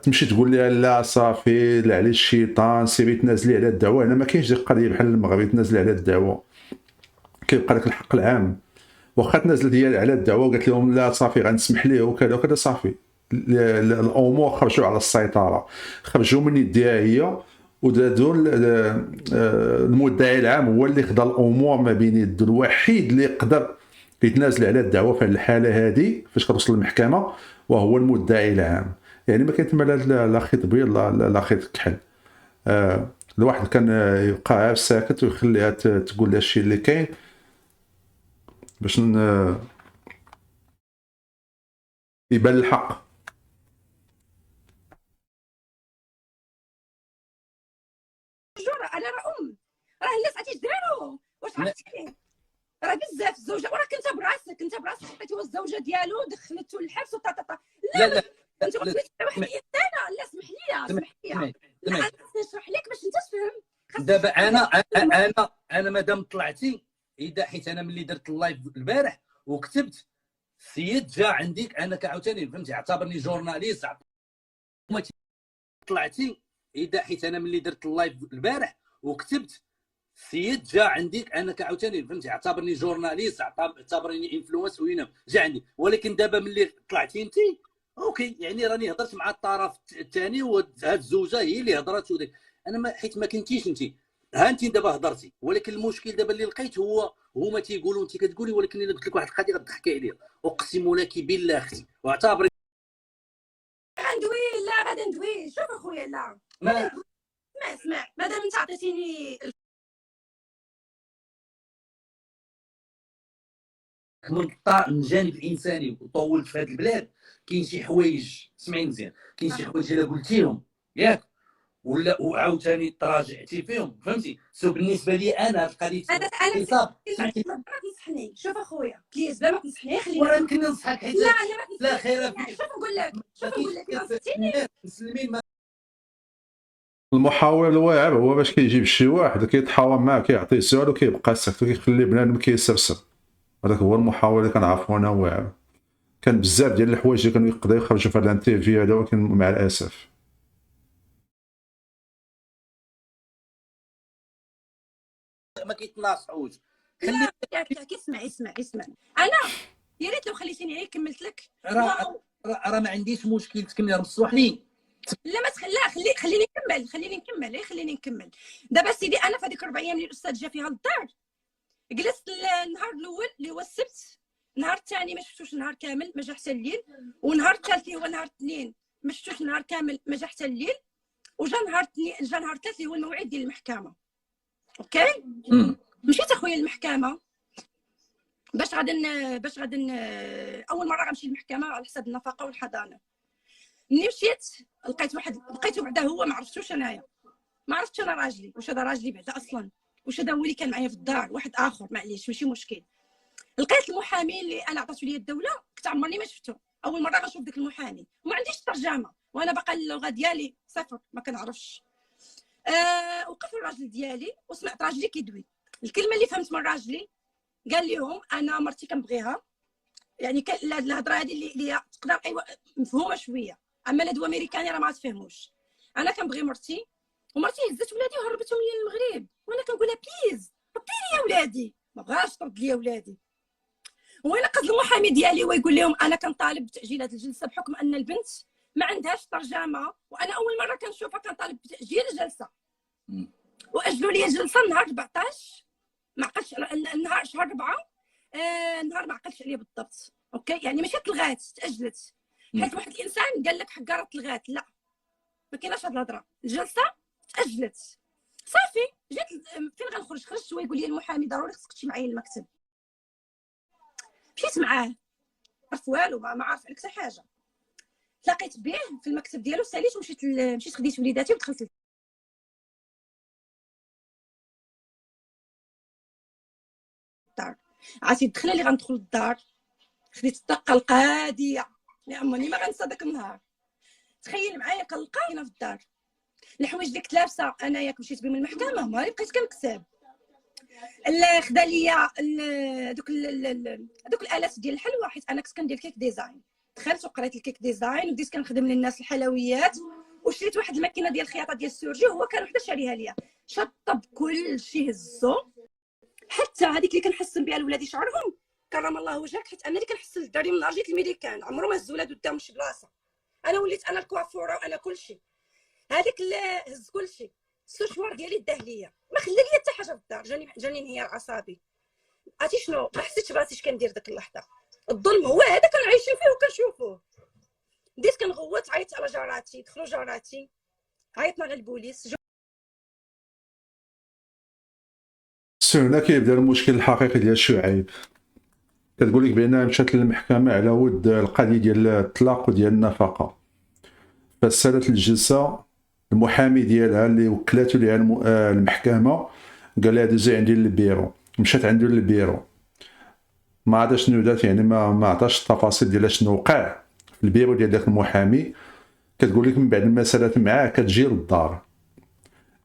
A: تمشي تقول لها لا صافي لا على الشيطان سيري تنازلي على الدعوه. هنا ما كاينش ديك القضيه بحال المغرب تنازلي على الدعوه، كيبقى لك الحق العام. واخا تنازلت هي على الدعوه وقالت لهم لا صافي غنسمح ليه وكذا وكذا، صافي الامور خرجوا على السيطره، خرجوا من يديها هي، ودادو المدعي العام هو اللي خدا الامور ما بين يدو. الوحيد اللي يقدر يتنازل على الدعوه في الحاله هذه فاش كتوصل للمحكمه وهو المدعي العام. يعني ما كاين تما لا خيط بيض لا خيط كحل. الواحد كان يبقى عارف ساكت ويخليها تقول لها الشيء اللي كاين باش يبان الحق.
B: انا راه الناس عرفتي درارو واش عرفتي، راه بزاف الزوجه، وراك انت براسك حطيتي الزوجه ديالو دخلته للحبس وطاطا.
C: لا
B: انت واحد الانسانه. لا اسمح لي لا انا نشرح لك باش انت تفهم.
C: دابا انا مادام طلعتي اذا حيت انا ملي درت اللايف البارح وكتبت السيد جا عندك انا كعاوتاني فهمتي اعتبرني جورناليست. طلعتي اذا حيت انا ملي درت اللايف البارح وكتبت السيد جا عندك انا كعاوتاني فهمتي اعتبرني جورناليست، اعتبرني انفلونس وين جا عندي. ولكن دابا ملي طلعتي انت اوكي يعني راني هضرت مع الطرف الثاني وهاد الزوجه هي اللي هضرت وديك. انا ما حيت ما كنتيش انت ها انت دابا هضرتي، ولكن المشكل دابا اللي لقيت هما تيقولوا انت كتقولي، ولكن الا قلت لك واحد القضيه غتضحكي عليا اقسم لك بالله اختي واعتبري
B: غندوي. لا غادي ندوي. شوف اخويا لا
C: ما
B: اسمع مادام انت عطيتيني
C: من الجانب الانساني وطولت في هذه البلاد، كاين شي حوايج سمعي مزيان، كاين شي حوايج الا قلتيهم ياك ولا وعاوتاني تراجعتي فيهم فهمتي. سو بالنسبه لي انا القضيه حساب
B: تنصحني. شوف اخويا بليز بلا ما تنصحني خليني
C: وراه يمكن ننصحك حيت
B: لا انا ما
C: لا خير فيك.
B: شوف نقول لك نصحتيني.
C: مسلمين
A: المحاور الواعر هو باش كيجيب شي واحد كيتحاور معاه كيعطيه سؤال وكيبقى ساكت وكيخلي بنادم كيسرسر. هذاك هو المحاور اللي كنعرفو انا واعر. كان بزاف ديال الحوايج اللي كانوا يقدروا يخرجوا في هذا الانترفيو هذا، ولكن مع الاسف
C: ما كيتناصحوش.
B: اسمع انا يا ريت لو خليتيني غير كملت لك.
C: راه ما عنديش مشكل تكملي، راه مسموحني.
B: لا ما لا خليني نكمل. دابا سيدي انا في هذيك 4 ايام اللي الاستاذ جا فيها للدار جلست النهار الاول اللي هو السبت، النهار الثاني ما شفتوش نهار كامل ما جا حتى الليل، ونهار الثالث اللي هو نهار الاثنين ما شفتوش نهار كامل ما جا حتى الليل، وجا نهار الثالث اللي هو الموعد ديال المحكمه. اوكي مشيت اخويا المحكمه باش غادي اول مره غنمشي للمحكمه على حساب النفقه والحضانه. ملي مشيت لقيته بعدا هو ما عرفتوش انايا، ما عرفتش انا راجلي واش هذا راجلي بعدا اصلا، واش هذا هو اللي كان معايا في الدار واحد اخر معليش ماشي مشكل. لقيت المحامي اللي انا عطاتو لي الدوله كنت عمرني ما شفتو، اول مره غنشوف داك المحامي وما عنديش ترجمه وانا باقا اللغه ديالي صفر ما كنعرفش. وقف الراجل ديالي وسمعت راجلي كيدوي. الكلمه اللي فهمت من راجلي قال لهم انا مرتي كنبغيها، يعني الهضره هذه اللي تقدر ايوا مفهومه شويه، اما الهدوه امريكاني راه ما تفهموش. انا كنبغي مرتي ومرتي هزت ولادي وهربتهم ليا للمغرب، وانا كنقول لها بليز ردي لي ولادي، ما بغاش ترد لي ولادي. وانا قصد المحامي ديالي ويقول لهم انا كنطالب بتاجيل هذه الجلسه بحكم ان البنت ما عندهاش ترجمه، وانا اول مره كنشوفها كنطالب بتاجيل الجلسه. واجلوا لي الجلسه نهار 14 ما عقلتش النهار شهر 4 نهار ما عقلتش عليه بالضبط. اوكي يعني ماشي تلغات، تاجلت، حيت واحد الانسان قال لك حكا راه تلغات. لا ما كايناش هاد الهضره، الجلسه تاجلت صافي. جات فين غنخرج؟ خرجت هو يقول لي المحامي ضروري خصك تمشي معايا للمكتب. مشيت معاه، عرف والو، ما عارف عليك حتى حاجه. تلاقيت به في المكتب ديالو، ساليت ومشيت خديت وليداتي ودخلت للدار. عرفتي الدخله اللي غندخل للدار، خديت الدقه القاديه اللي عمرني ما غنسى داك النهار. تخيل معايا كنلقى هنا في الدار الحوايج اللي كنت لابسه انا ياك مشيت بهم المحكمه، ما بقيت كنكتب. خدا ليا دوك الالات ديال الحلوى، حيت انا كنت كندير كيك ديزاين. دخلت وقريت الكيك ديزاين وبديت كنخدم للناس الحلويات، وشريت واحد الماكينه ديال الخياطه ديال السورجي، هو كان وحده شاريها ليا. شطب كل شيء، هزو حتى هذيك اللي كنحسن بها لولادي شعرهم، كرم الله وجهك، حيت انا اللي كنحسن للدراري من نهار جيت الميديكان، عمرو ما هز ولاد قدام شي بلاصه. انا وليت انا الكوافوره وانا كلشي. هذيك اللي هز كلشي، السوشوار ديالي داه ليا، ما خلى ليا حتى حاجه في الدار. جاني انهيار عصبي. عرفتي شنو؟ ما حسيتش براسي اش كندير ديك اللحظه. الظلم هو هذا كنعيشوا فيه وكنشوفوه. بديت كنغوت، عيطت على جاراتي، دخلوا جاراتي، عيطنا على البوليس.
A: هنا كيبدا المشكل الحقيقي ديال شعيب. كتقول لك بان مشات للمحكمه على ود القضيه ديال الطلاق وديال النفقه. فسالت الجلسه، المحامي ديالها اللي وكلاتو ليها المحكمه قال لها دوزي عندي للبيرو. مشات عنده للبيرو، ما عرفت شنو دارت، يعني ما عطاش التفاصيل ديال شنو وقع في البيرو ديال داك المحامي. كتقول لك من بعد ما سالات معاه كتجي للدار،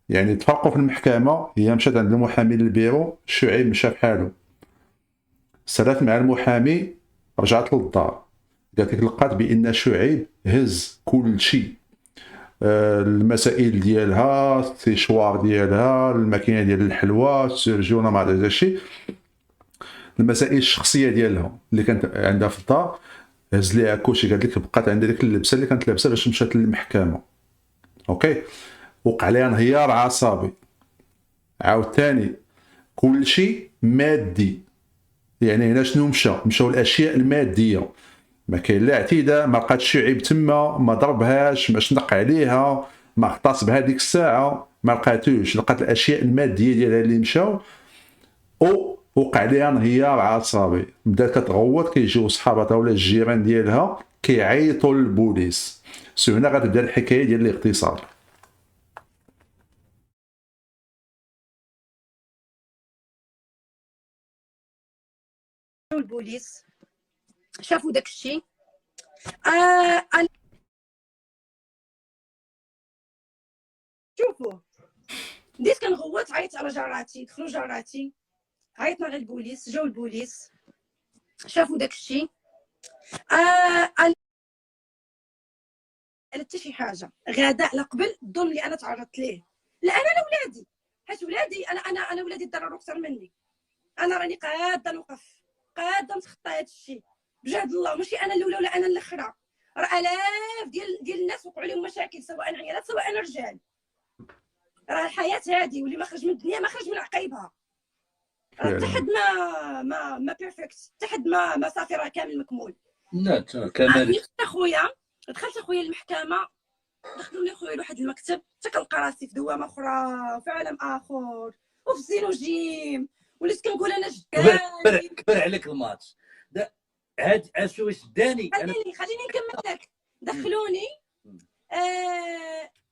A: يعني تفرقوا في المحكمه. هي مشات عند المحامي للبيرو، شعيب مشى بحالو. سالات مع المحامي، رجعت للدار، قالت لك لقات بان شعيب هز كل شيء، المسائل ديالها، السيشوار ديالها، الماكينه ديال الحلوى، السيرجيونه، ما عرفت شي، المسائل الشخصيه ديالها اللي كانت عندها في الدار، هز ليها كلشي. قالت لك بقات عندها ديك اللبسه اللي كانت لابسه باش مشات للمحكمه. اوكي، وقع ليها انهيار عصبي. عاوتاني كلشي مادي، يعني هنا شنو مشاو الاشياء الماديه. ما كاين لا اعتداء، ما لقاتش شعيب تما، ما ضربهاش، ما شنق عليها، ما اغتصبها ديك الساعه، ما لقاتوش. لقات الاشياء الماديه ديالها اللي مشاو، او وقع ليها انهيار عصبي. بدات كتغوط، كيجيو صحاباتها ولا الجيران ديالها كيعيطوا للبوليس. هنا غتبدا الحكايه ديال الاغتصاب.
B: البوليس شافوا داك الشيء. انا شوفوا بديت كنغوت، عيطت على جاراتي، دخلوا جاراتي، عيطنا على البوليس. جاو البوليس شافوا داك الشيء. انا حتى شي حاجه غداء لا قبل الظلم اللي انا تعرضت ليه. لا انا ولادي، حيت ولادي انا ولادي ضرروا اكثر مني. انا راني قاده نوقف، قاده نتخطى هذا الشيء بجهد الله. ماشي انا الاولى ولا انا الاخرى، راه الاف ديال الناس وقعوا لهم مشاكل، سواء عيالات سواء رجال. راه الحياه هذه، واللي ما خرج من الدنيا ما خرج من عقيبها. راه حتى حد ما بيرفكت، حتى حد ما صافي راه كامل مكمول.
C: لا كمال.
B: دخلت اخويا المحكمه، دخلوني خويا لواحد المكتب، حتى كنلقى راسي في دوامه اخرى، في عالم اخر، وفي الزينوجيم. وليت كنقول انا جداني
C: كبر عليك الماتش. هاد شو شداني انا.
B: خليني نكمل لك. دخلوني،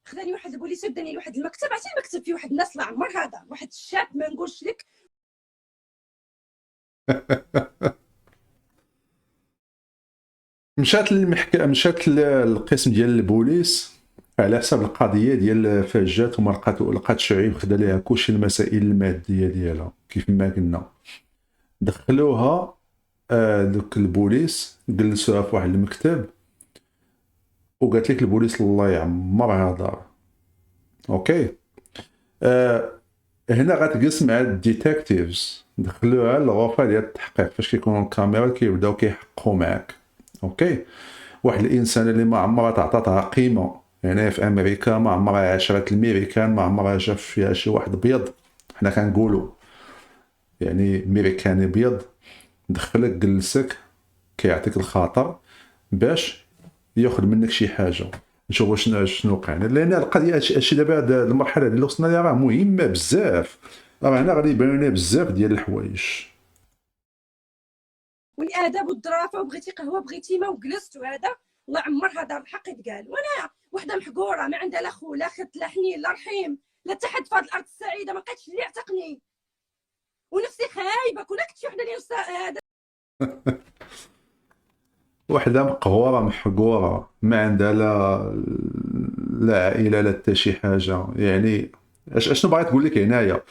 B: خداني واحد البوليس وداني لواحد المكتب. عرفتي المكتب فيه واحد الناس، لا عمر هذا واحد الشاب ما نقولش لك.
A: مشات للقسم ديال البوليس على حساب القضيه ديال فاجات، وما لقات شعيب خدا ليها كلشي المسائل الماديه ديالها كيف ما قلنا. دخلوها دوك البوليس، جلسوها في واحد المكتب، وقالت لك البوليس الله يعمرها دار. اوكي، هنا غتجلس مع الديتكتيفز، دخلوها للغرفه ديال التحقيق فاش كيكونوا الكاميرا كيبداو كيحققوا معاك. اوكي، واحد الانسان اللي ما عمرها تعطاتها قيمه هنا في امريكا، ما عمرها عاشرت الميريكان، ما عمرها شاف فيها شي واحد بيض، حنا كنقولوا يعني ميريكاني بيض، دخلك جلسك كيعطيك الخاطر باش ياخذ منك شي حاجه. نشوفوا شنو وقع هنا، لان القضيه هادشي دابا هاد المرحله اللي وصلنا ليها راه مهمه بزاف، راه هنا غادي يبان لنا بزاف ديال الحوايج.
B: والاداب والظرافه، وبغيتي قهوه بغيتي ما وجلست وهذا، الله عمرها دار الحق يتقال. وانا وحده محقوره ما عندها لا خو لا خت لا حنين لا رحيم لا تحد في هذه الارض السعيده، ما لقيتش اللي يعتقني ونفسي خايبه. كون كنت شي وحده اللي هذا
A: وحده مقهوره محقوره ما عندها لا عائله لا حتى شي حاجه. يعني اشنو باغي تقول لك هنايا؟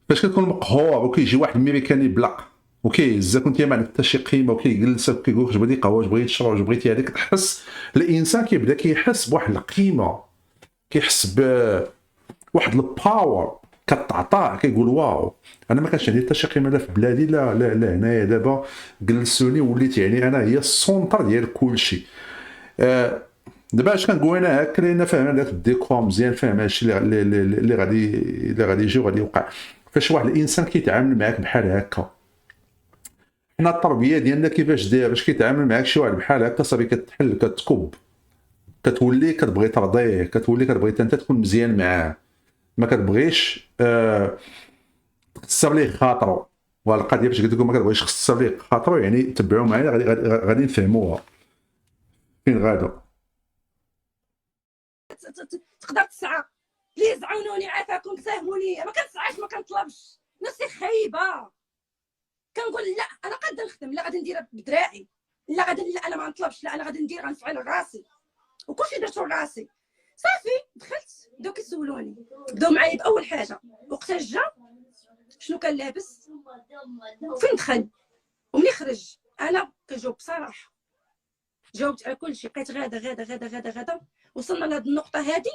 A: فاش كتكون مقهور وكيجي واحد الميريكاني بلق وكيهزك وانت ما عندك حتى شي قيمه وكيجلسك وكيقول لك جبدي قهوه جبغي تشرب واش بغيتي، هذيك تحس الانسان كيبدا كيحس بواحد القيمه، كيحس بواحد الباور كتعطاه، كيقول واو انا ما كانش عندي حتى شي قيمه لا في بلادي لا هنايا دابا جلسوني وليت يعني انا هي السونتر ديال كلشي. دابا اش كنقول انا هكا لان فاهم داك الديكور مزيان، فاهم هادشي اللي غادي يجي وغادي يوقع. فاش واحد الانسان كيتعامل معاك بحال هكا، حنا التربيه ديالنا كيفاش داير؟ باش كيتعامل معاك شي واحد بحال هكا صافي كتحل كتكب، كتولي كتبغي ترضيه، كتولي كتبغي انت تكون مزيان معاه، ما كتبغيش تكسر ليه خاطرو. والقضيه باش قلت لكم ما كتبغيش تكسر ليه خاطرو، يعني تبعوا معايا غادي نفهموها فين غادا.
B: تقدر تسعى بليز عاونوني عافاكم فهموني. ما كنسعاش ما كنطلبش، نفسي خايبه. كنقول لا انا قادره نخدم، لا غادي نديرها بدراعي، لا غادي لا انا ما نطلبش، لا انا غادي ندير غنفعل راسي وكلشي درتو لراسي. صافي دخلت بداو كيسولوني، بداو معايا باول حاجه وقتاش جا، شنو كان لابس، فين دخل، ومني خرج. انا كنجاوب بصراحه، جاوبت على كل شيء. بقيت غاده وصلنا لهاد النقطه هذه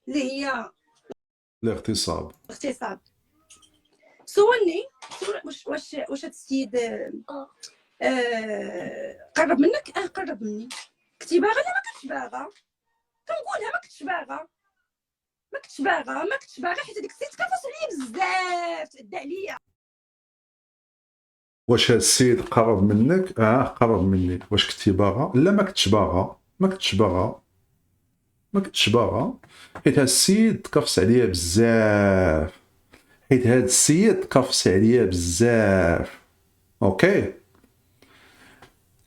B: اللي هي
A: الاغتصاب.
B: سولني واش هاد السيد قرب منك؟ قرب مني. كنتي باغا؟ لا ما كنتش باغا. كنقولها ما كنتش باغا حيت هذيك السيد كتفاس عليا بزاف، تعدى عليا.
A: واش هاد السيد قرب منك؟ قرب مني. واش كنتي باغا؟ لا ما كنتش باغا حيت هاد السيد تكفس عليا بزاف. اوكي،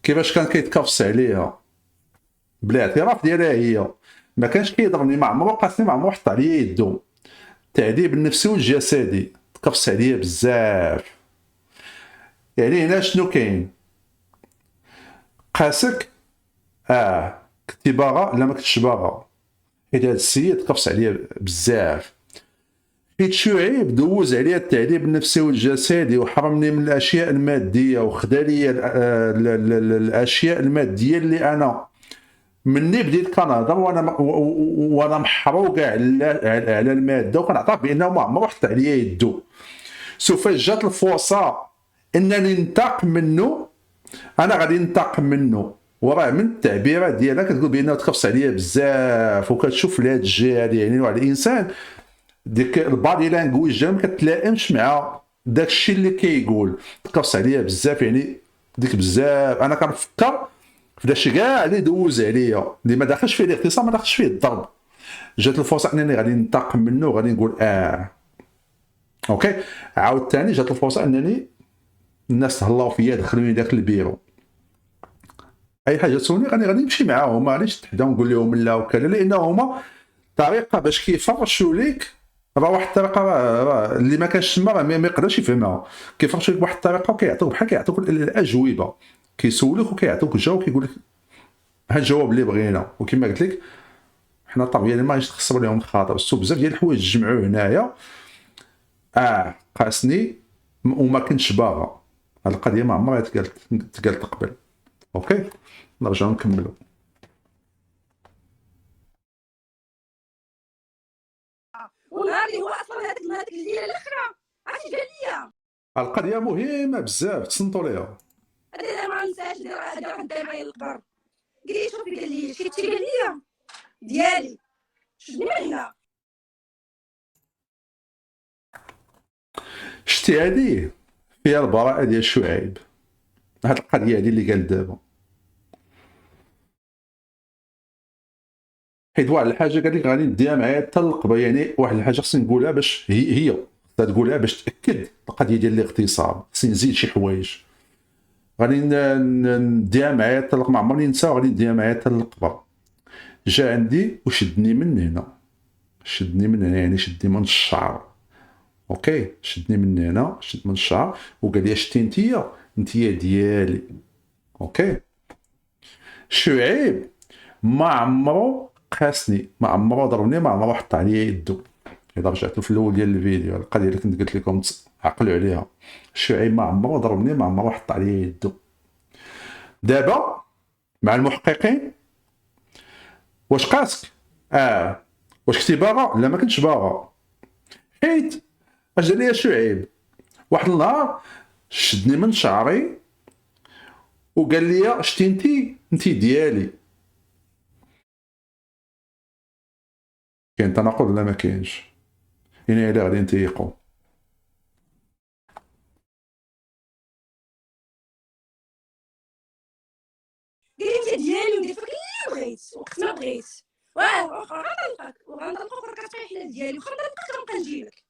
A: كيفاش كان كيتكفس عليها؟ بلا اعتراف ديالها هي، ما كانش كيضربني، ما عمرو قاسني، ما عمرو حط عليا يدو. التعذيب النفسي والجسدي، تكفس عليا بزاف. يعني هنا شنو كاين؟ قاسك كنتي باغا؟ لا ما كنتش باغا حيت هاد السيد تكفس عليا بزاف. حيت شعيب دوز عليا التعذيب النفسي والجسدي وحرمني من الاشياء الماديه وخدا لي الاشياء الماديه اللي انا مني بديت كنهضر وانا محروق على الماده وكنعترف بانه ما عمرو حط عليا يدو. سوف جات الفرصه انني ننتقم منه، انا غادي ننتقم منه. وراه من التعبيرات ديالها كتقول بانه تكفس عليا بزاف وكتشوف لهاد الجهه هادي. يعني واحد الانسان ديك البادي لانجويج ما كتلائمش مع داكشي اللي كيقول، تكفس عليا بزاف. يعني ديك بزاف انا كنفكر في داكشي كاع اللي دوز عليا، اللي ما داخلش فيه الاغتصاب، ما داخلش فيه الضرب. جات الفرصه انني غادي ننتقم منه وغادي نقول اوكي. عاود ثاني جات الفرصه انني الناس تهلاو فيا دخلوني داك البيرو، اي حاجه تسولني غادي نمشي معاهم، ما غاديش تحداهم نقول لهم لا وكذا، لان هما طريقه باش كيفرشوا ليك. راه واحد الطريقه راه اللي ما كانش تما راه ما يقدرش يفهمها. كيفرشوا لك بواحد الطريقه وكيعطوك بحال كيعطوك الاجوبه، كيسولوك وكيعطوك الجواب، كيقول لك ها الجواب اللي بغينا. وكما قلت لك حنا الطبيعي ما غاديش نخسروا لهم الخاطر. سو بزاف ديال الحوايج تجمعوا هنايا. قاسني وما كنتش باغا. هاد القضيه ما عمرها تقالت قبل. اوكي نرجعوا نكملوا.
B: ونهار اللي هو اصلا هذيك الليله الاخرى عرفتي قال لي
A: القضيه مهمه بزاف تصنتوا ليها.
B: انا ما ننساش هذا واحد داير معايا للقبر، قال لي شوفي قال لي شفتي قال لي ديالي شدني من هنا.
A: شتي هادي فيها البراءه ديال شعيب. هاد القضيه هادي اللي قال دابا، حيت واحد الحاجه قال لك غادي نديها معايا حتى للقبه. يعني واحد الحاجه خصني نقولها باش هي خصها تقولها باش تاكد القضيه ديال الاغتصاب. خصني نزيد شي حوايج غادي نديها معايا حتى ما عمرني ننسى، وغادي نديها معايا حتى للقبه. جا عندي وشدني من هنا، شدني من هنا يعني شدني من الشعر. اوكي، شدني من هنا، شد من الشعر، وقال لي شتي انتيا ديالي. اوكي، شعيب ما عمرو قاسني، ما عمرو ضربني، ما عمرو حط عليا يدو. اذا رجعتوا في الاول ديال الفيديو القضيه اللي كنت قلت لكم عقلوا عليها، شعيب ما عمرو ضربني، ما عمرو حط عليا يدو. دابا مع المحققين واش قاسك؟ واش كنتي باغا؟ لا ما كنتش باغا، حيت اش دار ليا شعيب واحد النهار شدني من شعري وقال لي شتي انتي ديالي. كاين تناقض ولا ما كاينش؟ هنا الا غادي نتيقوا.
B: قال لي انت ديالي ودير فيك اللي بغيت وقت ما بغيت، وغنطلقك وغنطلقك راك كتعيط حلال ديالي، وخا نطلقك غنبقى نجيبك.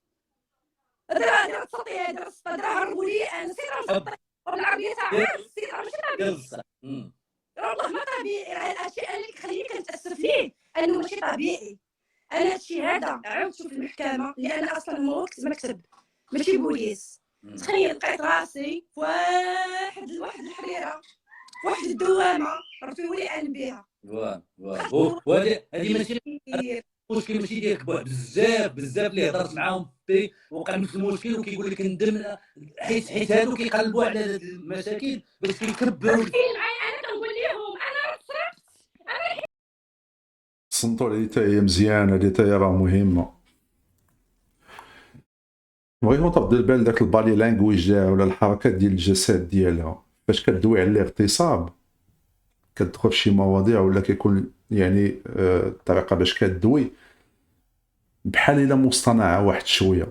B: هضره تسطي، هضره هربوا لي انا سير بالعربيه تاع سير ماشي طبيعي. والله ما طبيعي. الشيء اللي كيخليني كنتاسف فيه انه ماشي طبيعي. انا هادشي هذا عاودته في المحكمه لان اصلا هو وقت مكتب ماشي بوليس. تخيل لقيت راسي في واحد الحريره، واحد الدوامه ربي ولي اعلم بها.
C: هذه ماشي المشكل، ماشي ديالك بزاف اللي هضرت معاهم في وقع نفس المشكل وكيقول لك ندم، حيت هادو كيقلبوا على هاد المشاكل باش كيكبروا.
B: معايا انا كنقول لهم انا سرقت.
A: صنتو اللي حتى هي مزيانه، اللي حتى هي راه مهمه. بغيتكم تردوا البال داك البالي لانجويج ولا الحركات ديال الجسد ديالها فاش كدوي على الاغتصاب، كتدخل في شي مواضيع ولا كيكون يعني الطريقه باش كدوي بحال الا مصطنعه واحد شويه،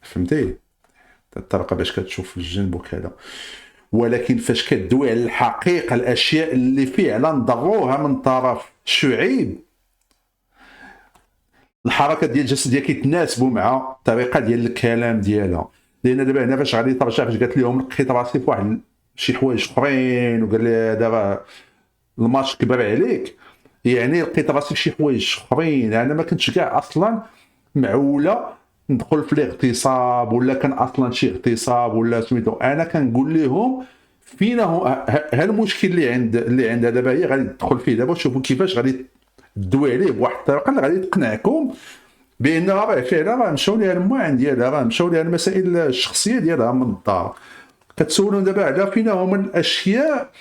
A: فهمتي؟ الطريقه باش كتشوف الجنب وكذا. ولكن فاش كدوي على الحقيقه، الاشياء اللي فعلا ضروها من طرف شعيب، الحركات ديال الجسد ديالها كيتناسبوا مع الطريقه ديال الكلام ديالها. لان دابا هنا فاش غادي ترجع فاش قالت لهم لقيت راسي في واحد شي حوايج اخرين وقال لي دابا الماتش كبر عليك، يعني لقيت راسي في شي حوايج اخرين. انا ما كنتش كاع اصلا معوله ندخل في الاغتصاب ولا كان اصلا شي اغتصاب ولا سميتو. انا كنقول لهم فينا هو ها المشكل اللي عندها دابا، هي غادي تدخل فيه دابا وشوفوا كيفاش غادي تدوي عليه بواحد الطريقه اللي غادي تقنعكم بان راه فعلا راه مشاو ليها المواعن ديالها، راه مشاو ليها المسائل الشخصيه ديالها من الدار. كتسولون دابا على فينا هما الاشياء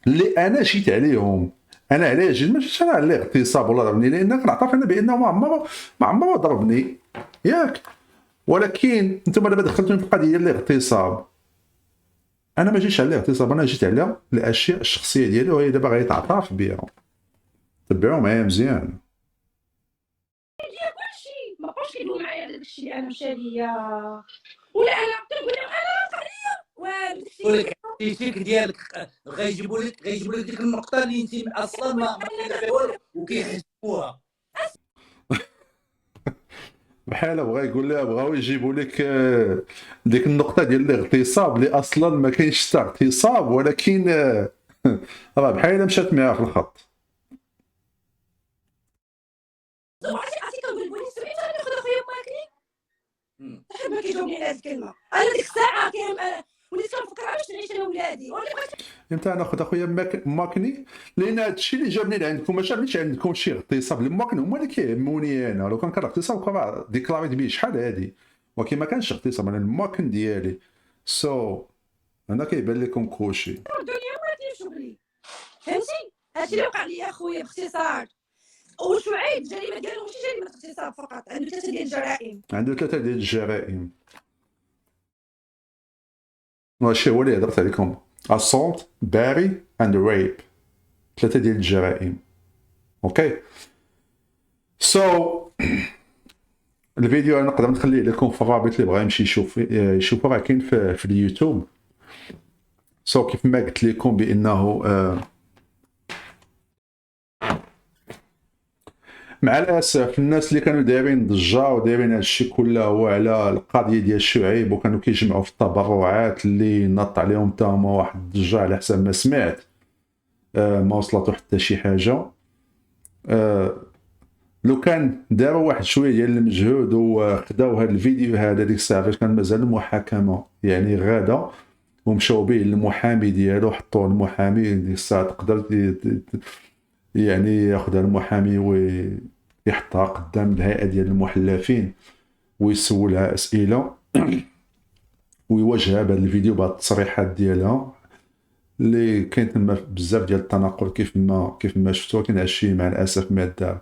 A: اللي انا جيت عليهم. انا علاش جيت؟ ماشي على الاغتصاب ولا ضربني، لان كنعترف انا بانه ما عمره ضربني ياك. ولكن انتم دابا دخلتوني في القضيه ديال الاغتصاب. انا ما جيتش على الاغتصاب، انا جيت على الاشياء الشخصيه ديالي وهي دابا غادي تعترف بها. تبعوا معايا مزيان.
B: ما بقاوش كيدويو معايا على داكشي اللي انا مشى ليا، ولا انا كنقول لهم انا قضيه والو داكشي
C: الشيك ديالك غيجيبوا لك ديك النقطه اللي انت اصلا ما وكيحسبوها.
A: بحال بغا يقول لها بغاو يجيبوا لك ديك النقطه ديال الاغتصاب اللي اصلا ما كاينش حتى اغتصاب، ولكن راه بحال مشات معاه في الخط.
B: عرفتي كنقول البوليس سمعت انا ناخذ اخويا ماكلي حيت ما كيجاوبني على هاد الكلمه. انا ديك الساعه وليت كنفكر باش نعيش انا ولادي.
A: امتى ناخذ اخويا ماكني؟ لان هادشي اللي جابني لعندكم ما جابنيش عندكم شي اغتصاب. الماكن هما اللي كيهموني انا. لو كان اغتصاب كون ديكلاريت به شحال هادي، ولكن ما كانش اغتصاب. انا الماكن ديالي انا كيبان لكم كلشي.
B: الدنيا ما شغلي، فهمتي؟ هادشي اللي وقع لي اخويا باختصار. وشعيب جريمه ديالو ماشي جريمه اغتصاب فقط، عنده 3 ديال الجرائم.
A: عنده 3 ديال الجرائم. ماشي هو اللي هضرت عليكم. assault, battery and rape. 3 ديال الجرائم. اوكي الفيديو انا نقدر نخليه لكم في الرابط اللي بغا يمشي يشوفه راه كاين في اليوتيوب. سو كيف ما قلت لكم بانه مع الاسف الناس اللي كانوا دايرين ضجه ودايرين هادشي كله هو على القضيه ديال شعيب، وكانوا كيجمعوا في التبرعات اللي نط عليهم حتى هما واحد الضجه على حسب ما سمعت، ما وصلتو حتى شي حاجه. لو كان داروا واحد شويه ديال المجهود وخداو هذا الفيديو هذا ديك الساعه فاش كان مازال المحاكمه يعني غاده، ومشاو به للمحامي ديالو، حطوه المحامي ديك الساعه تقدر يعني ياخذها المحامي ويحطها قدام الهيئه ديال المحلفين ويسولها اسئله ويواجهها بهذا الفيديو بهذه التصريحات ديالها اللي كاين تما بزاف ديال التناقض كيف ما شفتوا. كاين هادشي مع الاسف ما دار.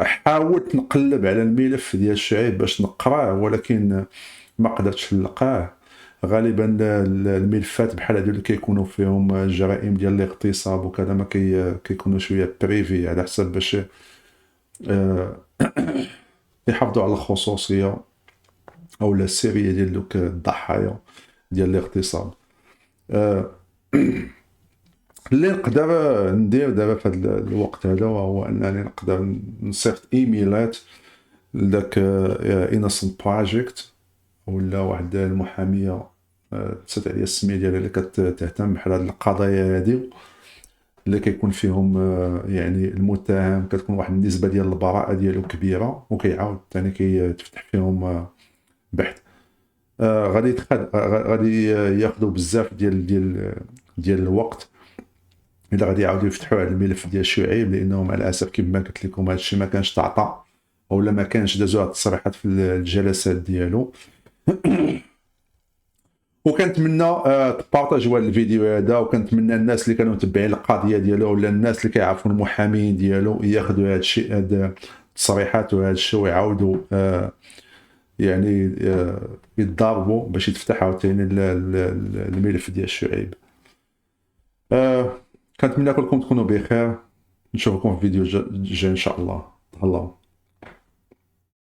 A: حاولت نقلب على الملف ديال شعيب باش نقراه ولكن ما قدرتش نلقاه. غالبا الملفات بحال هادو اللي كيكونوا فيهم جرائم ديال الاغتصاب وكذا ما كيكونوا شويه بريفي على حسب باش يحافظوا على الخصوصيه او السريه ديال دوك الضحايا ديال الاغتصاب. اللي نقدر ندير دابا في هذا الوقت هذا هو انني نقدر نصيفط ايميلات لذاك انسنت بروجيكت ولا واحد المحاميه نسيت عليا السميه ديالها اللي كتهتم بحال هاد القضايا هادي اللي كيكون فيهم يعني المتهم كتكون واحد النسبه ديال البراءه ديالو كبيره، وكيعاود ثاني كيتفتح فيهم بحث. غادي ياخذوا بزاف ديال الوقت الا غادي يعاودوا يفتحوا على الملف ديال شعيب، لانه مع الاسف كما قلت لكم هادشي ما كانش تعطى اولا ما كانش دازوا هاد التصريحات في الجلسات ديالو. وكنتمنى تبارطاجيو هذا الفيديو هذا، وكنتمنى الناس اللي كانوا متبعين القضيه ديالو ولا الناس اللي كيعرفوا المحامين ديالو ياخذوا هذا الشيء، هاد التصريحات وهذا الشيء ويعاودوا يعني يتضاربوا باش يتفتح عاوتاني الملف ديال شعيب. كنتمنى كلكم تكونوا بخير، نشوفكم في فيديو جاي ان شاء الله. تهلاو.